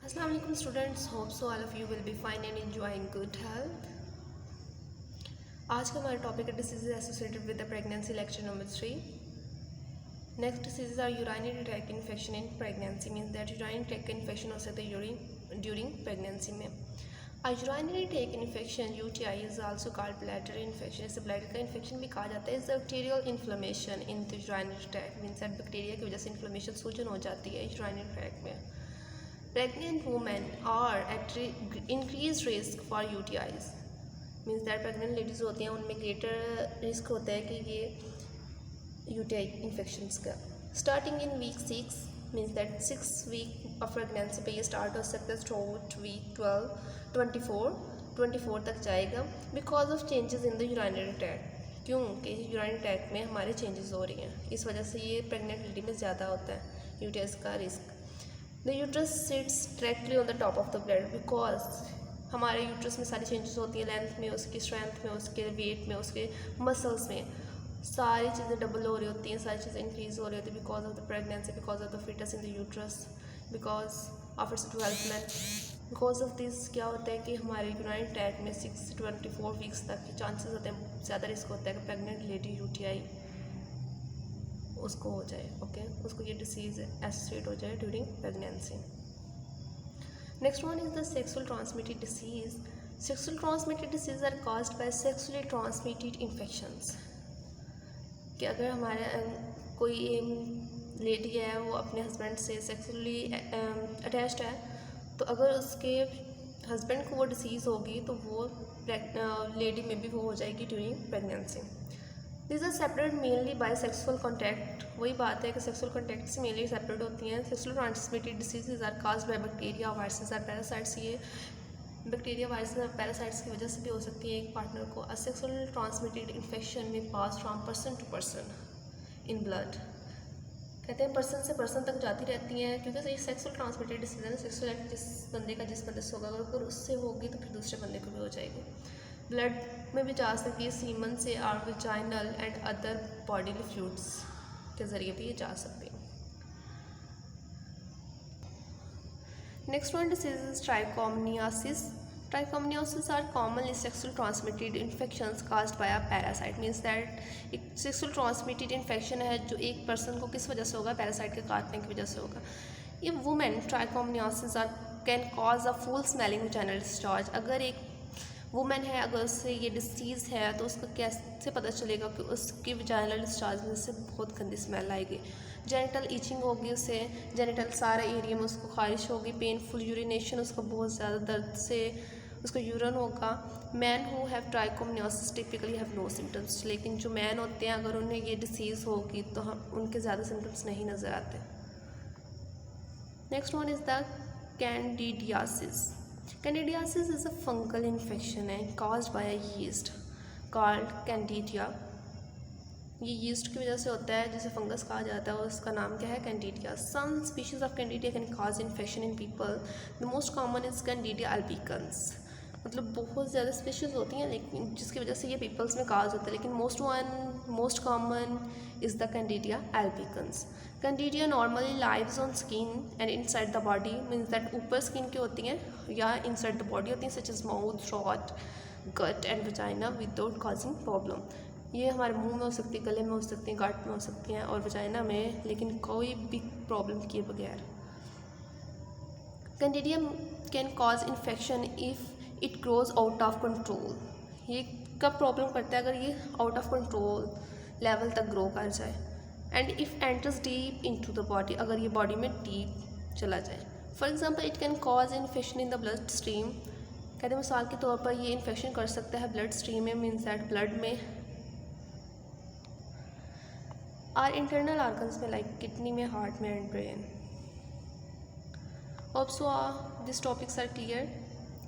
Assalamu alaikum students, hope so all of you will be fine and enjoying good health. आज का हमारा topic है diseases associated with the pregnancy, lecture number 3. Next diseases are urinary tract infection in pregnancy, means that urinary tract का infection हो सकता है during pregnancy में. A urinary tract infection UTI is also called bladder infection. इसे bladder का infection भी कहा जाता है. इस bacterial inflammation in the urinary tract, means that bacteria की वजह से इन्फ्लेमेशन सूजन हो जाती है urinary tract में. Pregnant women are at increased risk for UTIs, means that pregnant ladies होती हैं उनमें ग्रेटर रिस्क होता है कि ये UTI इन्फेक्शंस का. Starting in week 6, means that 6 week of pregnancy पे ये स्टार्ट हो सकता है. थ्रूआउट वीक 24 तक जाएगा. Because of changes in the urinary tract, क्योंकि यूरिनरी ट्रैक्ट में हमारे चेंजेस हो रही हैं, इस वजह से ये प्रेगनेंट लेडी में ज़्यादा होता है यूटीआई का risk. The uterus sits directly on the top of the bladder, because हमारे यूट्रस में सारी चेंजेस होती हैं, लेंथ में, उसकी स्ट्रेंथ में, उसके वेट में, उसके मसल्स में, सारी चीज़ें डबल हो रही होती हैं, सारी चीज़ें इंक्रीज़ हो रही होती हैं because of the pregnancy, because of the foetus in the uterus, because of its development. Because of this क्या होता है कि हमारे यूरिनरी ट्रैक्ट में 6 से 24 वीक्स तक के चांसेस होते हैं, ज़्यादा रिस्क होता है कि प्रेगनेंट लेडी यूटीआई उसको हो जाए. ओके, उसको ये डिसीज़ एसोसिएट हो जाए during pregnancy. Next one is the sexual transmitted disease. Sexual transmitted disease are caused by sexually transmitted infections. कि अगर हमारे कोई लेडी है वो अपने हस्बैंड से सेक्सुअली अटैच्ड है, तो अगर उसके हस्बैंड को वो डिसीज़ होगी तो वो लेडी में भी वो हो जाएगी during pregnancy. This are separate mainly by sexual contact. वही बात है कि सेक्सुअल कॉन्टैक्ट से मेनली सेपरेट होती हैं. Sexual transmitted diseases are caused by bacteria, viruses और पैरासाइट्स. ये बैक्टीरिया, वायरसेस और पैरासाइट्स की वजह से भी हो सकती है एक पार्टनर को. अ सेक्सुअल ट्रांसमिटेड इन्फेक्शन में pass from person to person in blood. कहते हैं पर्सन से पर्सन तक जाती रहती हैं, क्योंकि ये सेक्सुअल ट्रांसमिटेड डिसीज है. सेक्सुअल एक्ट जिस बंदे से होगा, अगर उससे होगी तो फिर दूसरे बंदे को भी हो जाएगी. ब्लड में भी जा सकती है, सीमन से और vaginal and other bodily fluids के ज़रिए भी ये जा सकती है. Next one disease is trichomoniasis. Trichomoniasis are commonly sexual transmitted infections caused by a parasite. Means that एक sexual transmitted infection है जो एक person को किस वजह से होगा, पैरासाइट के काटने की वजह से होगा. ये women trichomoniasis can cause a full smelling vaginal discharge. अगर एक वुमेन है, अगर उससे ये डिसीज़ है तो उसको कैसे पता चलेगा कि उसकी वजाइनल डिस्चार्ज में से बहुत गंदी स्मेल आएगी. जेनिटल ईचिंग होगी, उससे जेनिटल सारा एरिया में उसको खारिश होगी. पेनफुल यूरिनेशन, उसको बहुत ज़्यादा दर्द से उसको यूरिन होगा. Man who have trichomoniasis typically have no symptoms. लेकिन जो मैन होते हैं अगर उन्हें ये डिसीज़ होगी तो हम उनके ज़्यादा सिम्टम्स नहीं नज़र आते. Next one is the candidiasis. Candidiasis is a fungal infection and caused by a yeast called Candida. ये yeast की वजह से होता है, जिसे फंगस कहा जाता है, और उसका नाम क्या है, Candida. Some species of Candida can cause infection in people. The most common is Candida albicans. मतलब बहुत ज़्यादा स्पीशीज़ होती हैं लेकिन जिसकी वजह से ये पीपल्स में काज होता है, लेकिन most common is the candida albicans. Candida normally lives on skin and inside the body, means that ऊपर स्किन के होती हैं या इनसाइड द बॉडी होती हैं, such as mouth, throat, gut and vagina without causing problem. ये हमारे मुंह में हो सकती है, गले में हो सकती हैं, गट में हो सकती हैं और वजाइना में, लेकिन कोई भी प्रॉब्लम किए बगैर. Candida can cause infection if it grows out of control. ये कब प्रॉब्लम करता है, अगर ये आउट ऑफ कंट्रोल लेवल तक ग्रो कर जाए. And if enters deep into the body, अगर ये बॉडी में डीप चला जाए. For example it can cause infection in the blood stream. कहते हैं मिसाल के तौर पर ये इन्फेक्शन कर सकता है ब्लड स्ट्रीम में, मीन्स दैट ब्लड में और इंटरनल ऑर्गन्स में, लाइक किडनी में, हार्ट में and brain. Hope so these topics are clear.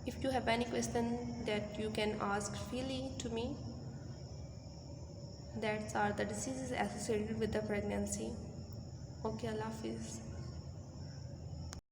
If you have any question that you can ask freely to me. That are the diseases associated with the pregnancy. Okay, Allah Hafiz.